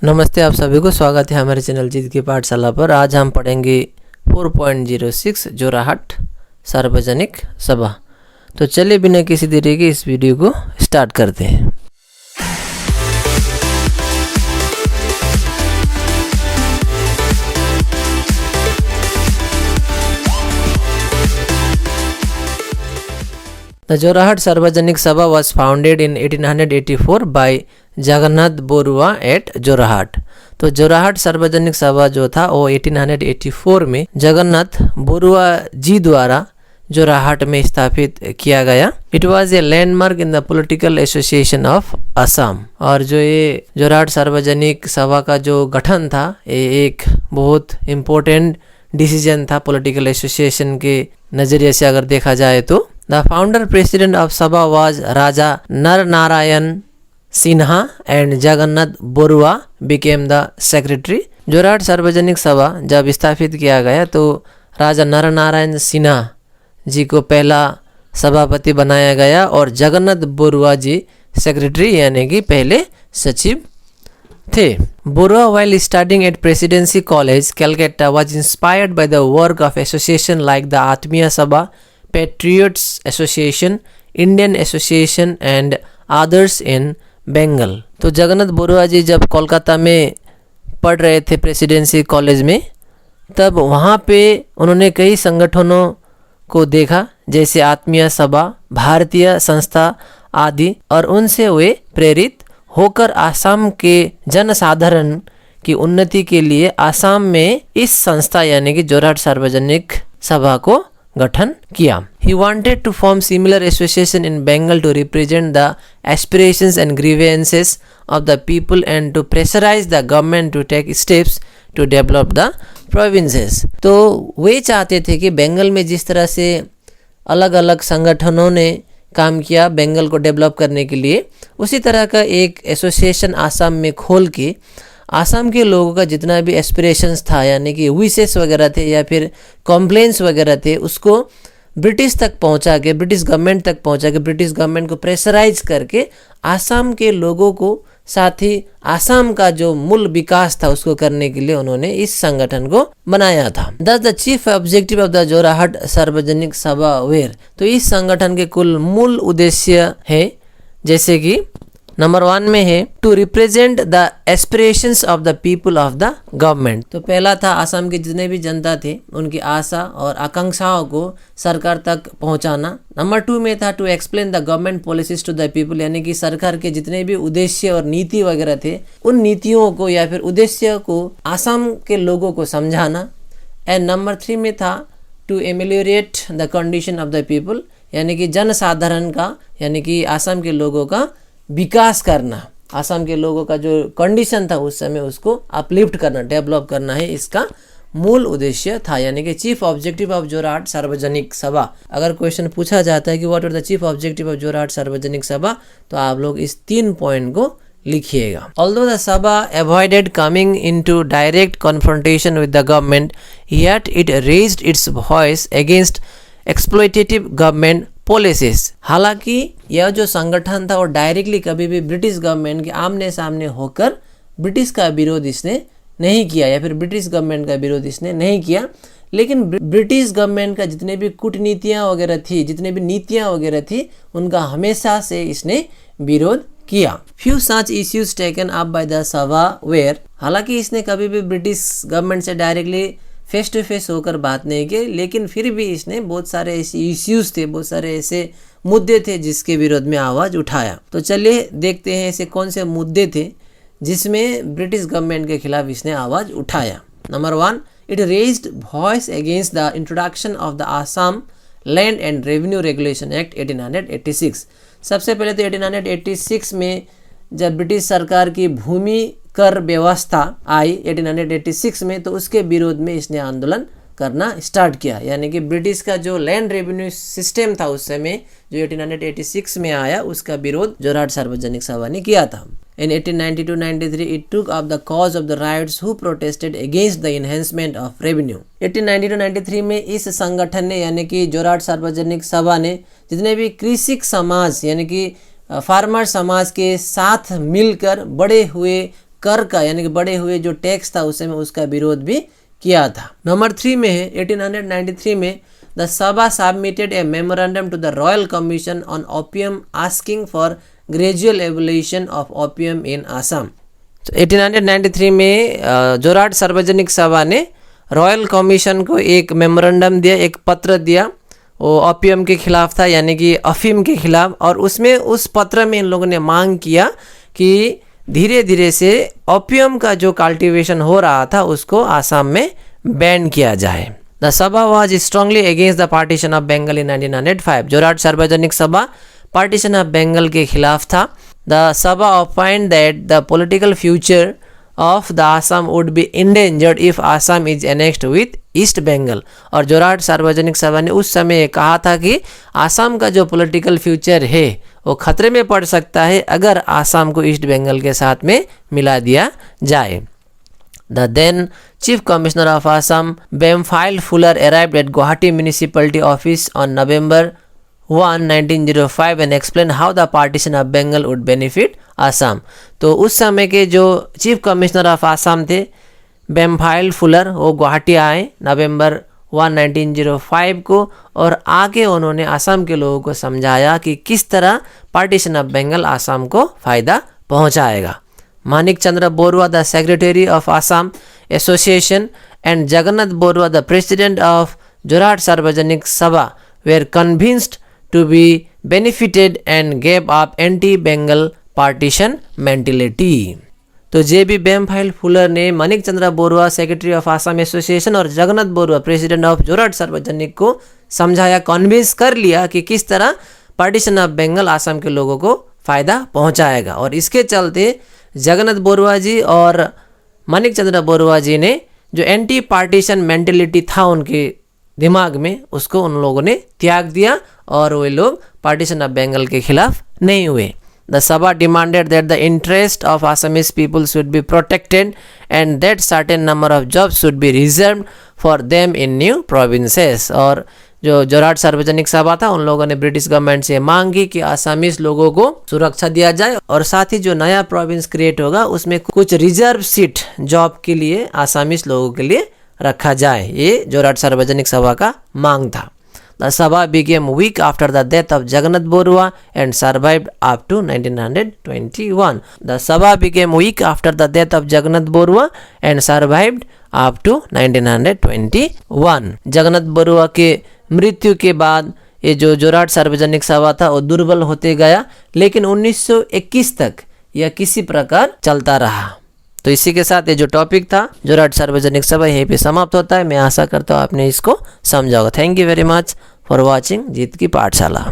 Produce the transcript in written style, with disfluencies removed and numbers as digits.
नमस्ते, आप सभी को स्वागत है हमारे चैनल जीत की पाठशाला पर। आज हम पढ़ेंगे 4.06 जोराहट सार्वजनिक सभा। तो चलिए बिना किसी देरी के इस वीडियो को स्टार्ट करते हैं। The Jorrahat Sarvajanik Sabha was founded in 1884 by Jagannath Barua at Jorhat. तो जोराहट सार्वजनिक सभा जो था वो 1884 में जगन्नाथ बोरुआ जी द्वारा जोराहट में स्थापित किया गया। It was a landmark in the political association of Assam. और जो ये जोराहट सार्वजनिक सभा का जो गठन था ये एक बहुत इम्पोर्टेंट डिसीजन था पॉलिटिकल एसोसिएशन के नज़रिए से अगर देखा जाए तो। द फाउंडर प्रेसिडेंट ऑफ सभा वाज राजा नर Narayan Sinha and Jagannath Borooah became the secretary. Jorhat Sarvajanik सभा जब स्थापित किया गया तो राजा नर नारायण सिन्हा जी को पहला सभापति बनाया गया और जगन्नाथ बोरुआ जी सेक्रेटरी यानी कि पहले सचिव थे। Borooah while studying at Presidency College, Calcutta, was inspired by the work of association like the Atmiya Sabha, Patriots Association, Indian Association and others in Bengal. तो जगन्नाथ बोरुआ जी जब कोलकाता में पढ़ रहे थे प्रेसिडेंसी कॉलेज में, तब वहाँ पे उन्होंने कई संगठनों को देखा जैसे आत्मीय सभा, भारतीय संस्था आदि, और उनसे वे प्रेरित होकर आसाम के जनसाधारण की उन्नति के लिए आसाम में इस संस्था यानी कि जोराहट सार्वजनिक सभा को गठन किया। He wanted to form similar association in Bengal to represent the aspirations and grievances of the people and to pressurize the government to take steps to develop the provinces। तो वे चाहते थे कि बंगाल में जिस तरह से अलग अलग संगठनों ने काम किया बंगाल को डेवलप करने के लिए, उसी तरह का एक एसोसिएशन आसाम में खोल के आसाम के लोगों का जितना भी एस्पिरेशंस था यानी कि विशेष वगैरह थे या फिर कॉम्प्लेंट्स वगैरह थे उसको ब्रिटिश तक पहुंचा के, ब्रिटिश गवर्नमेंट तक पहुंचा के, ब्रिटिश गवर्नमेंट को प्रेशराइज करके आसाम के लोगों को, साथ ही आसाम का जो मूल विकास था उसको करने के लिए उन्होंने इस संगठन को बनाया था। दस the chief objective of the Jorhat Sarvajanik Sabha where. तो इस संगठन के कुल मूल उद्देश्य है जैसे कि नंबर 1 में है to represent the aspirations of the people of the government. तो पहला था आसाम के जितने भी जनता थे उनकी आशा और आकांक्षाओं को सरकार तक पहुंचाना। नंबर 2 में था to explain the government policies to the people, यानी कि सरकार के जितने भी उद्देश्य और नीति वगैरह थे उन नीतियों को या फिर उद्देश्य को आसाम के लोगों को समझाना। एंड नंबर 3 में था to ameliorate the condition of the people, यानी कि जनसाधारण का यानी कि आसाम के लोगों का विकास करना, आसाम के लोगों का जो कंडीशन था उस समय उसको अपलिफ्ट करना, डेवलप करना है, इसका मूल उद्देश्य था। यानी कि chief objective of Jorhat Sarvajanik सभा। अगर क्वेश्चन पूछा जाता है कि what are the chief objective of Jorhat Sarvajanik Sabha, तो आप लोग इस 3 पॉइंट को लिखिएगा। Although the Sabha avoided coming into direct confrontation with the government, yet it raised its voice against exploitative government policies. हालांकि यह जो संगठन था वो डायरेक्टली कभी भी ब्रिटिश गवर्नमेंट के आमने सामने होकर ब्रिटिश का विरोध इसने नहीं किया या फिर ब्रिटिश गवर्नमेंट का विरोध इसने नहीं किया, लेकिन ब्रिटिश गवर्नमेंट का जितने भी कूटनीतियाँ वगैरह थी, जितने भी नीतियाँ वगैरह थी, उनका हमेशा से इसने विरोध किया। Few such issues taken up by the सभा वेयर। हालांकि इसने कभी भी ब्रिटिश गवर्नमेंट से डायरेक्टली फेस टू फेस होकर बात नहीं की, लेकिन फिर भी इसने बहुत सारे ऐसे इश्यूज थे, बहुत सारे ऐसे मुद्दे थे जिसके विरोध में आवाज़ उठाया। तो चलिए देखते हैं ऐसे कौन से मुद्दे थे जिसमें ब्रिटिश गवर्नमेंट के खिलाफ इसने आवाज़ उठाया। Number 1, it raised voice against the introduction of the Assam land and revenue regulation act 1886। सबसे पहले तो 1886 में जब ब्रिटिश सरकार की भूमि कर व्यवस्था आई 1886 में, तो उसके विरोध में इसने आंदोलन करना स्टार्ट किया। यानी कि ब्रिटिश का जो लैंड रेवेन्यू सिस्टम था उस समय जो 1886 में आया, उसका विरोध जोराहट सार्वजनिक सभा ने किया था। In 1892-93 it took up the cause of the riots who protested against the enhancement of revenue। 1892-93 में इस संगठन ने यानी कि जोराहट सार्वजनिक सभा ने जितने भी कृषक समाज यानी कि फार्मर समाज के साथ मिलकर बढ़े हुए कर का यानी कि बढ़े हुए जो टैक्स था उस समय उसका विरोध भी किया था। नंबर 3 में है 1893 में the Sabha submitted a memorandum to the royal commission on opium asking for gradual abolition of opium in Assam. तो 1893 में जोरहाट सार्वजनिक सभा ने रॉयल कमीशन को एक मेमोरेंडम दिया, एक पत्र दिया, वो ओपियम के खिलाफ था यानी कि अफीम के खिलाफ। और उसमें उस पत्र में इन लोगों ने मांग किया कि धीरे धीरे से ओपियम का जो कल्टीवेशन हो रहा था उसको आसाम में बैन किया जाए। The Sabha was strongly against the partition of Bengal in 1905। Jorhat Sarvajanik Sabha partition of Bengal के खिलाफ था। The Sabha opined that the political future of the Assam would be endangered if Assam is annexed with East Bengal. और जोरहाट सार्वजनिक सभा ने उस समय कहा था कि आसाम का जो पॉलिटिकल फ्यूचर है वो खतरे में पड़ सकता है अगर आसाम को ईस्ट बंगाल के साथ में मिला दिया जाए। The then Chief Commissioner of Assam, Bemphile Fuller, arrived at Guwahati Municipality Office on November 1, 1905 and explained how the partition of Bengal would benefit Assam। तो उस समय के जो चीफ कमिश्नर ऑफ आसाम थे बेम्फाइल फुलर, वो गुवाहाटी आए नवंबर 1, 1905 को और आगे उन्होंने आसाम के लोगों को समझाया कि किस तरह पार्टीशन ऑफ बंगाल आसाम को फ़ायदा पहुंचाएगा। Manik Chandra Borua the secretary of Assam association and Jagannath Borua the president of Jorhat Sarvajanik Sabha were convinced to be benefited and gave up anti-Bengal partition mentality। तो जे.बी. बेम्फाइल फुलर ने Manik Chandra Borua secretary of Assam association और जगन्नाथ बोरुआ प्रेसिडेंट ऑफ जोरहाट सार्वजनिक को समझाया, कन्विंस कर लिया कि किस तरह पार्टीशन ऑफ बंगाल आसाम के लोगों को फ़ायदा पहुंचाएगा। और इसके चलते जगन्नाथ बोरुआ जी और मानिक चंद्र बोरुआ जी ने जो एंटी पार्टीशन मेंटेलिटी था उनके दिमाग में उसको उन लोगों ने त्याग दिया और वे लोग पार्टीशन ऑफ बंगाल के खिलाफ नहीं हुए। द सभा demanded that the interest of Assamese people should be protected and that certain number of jobs should be reserved for them in new provinces. और जो जोरहाट सार्वजनिक सभा था उन लोगों ने ब्रिटिश गवर्नमेंट से मांग की कि आसामीज लोगों को सुरक्षा दिया जाए और साथ ही जो नया प्रोविंस क्रिएट होगा उसमें कुछ रिजर्व सीट जॉब के लिए आसामीज लोगों के लिए रखा जाए। ये जोरहाट सार्वजनिक सभा का मांग था। द सभा became weak after the death of Jagannath Borua and survived up to 1921। The सभा became weak after the death of Jagannath Borua and survived up to 1921। Jagannath Borooah के मृत्यु के बाद ये जो जोरहाट सार्वजनिक सभा था वो दुर्बल होते गया, लेकिन 1921 तक यह किसी प्रकार चलता रहा। तो इसी के साथ ये जो टॉपिक था जोरहाट सार्वजनिक सभा यहीं पे समाप्त होता है। मैं आशा करता हूँ आपने इसको समझा होगा। Thank you very much for watching Jeet Ki पाठशाला।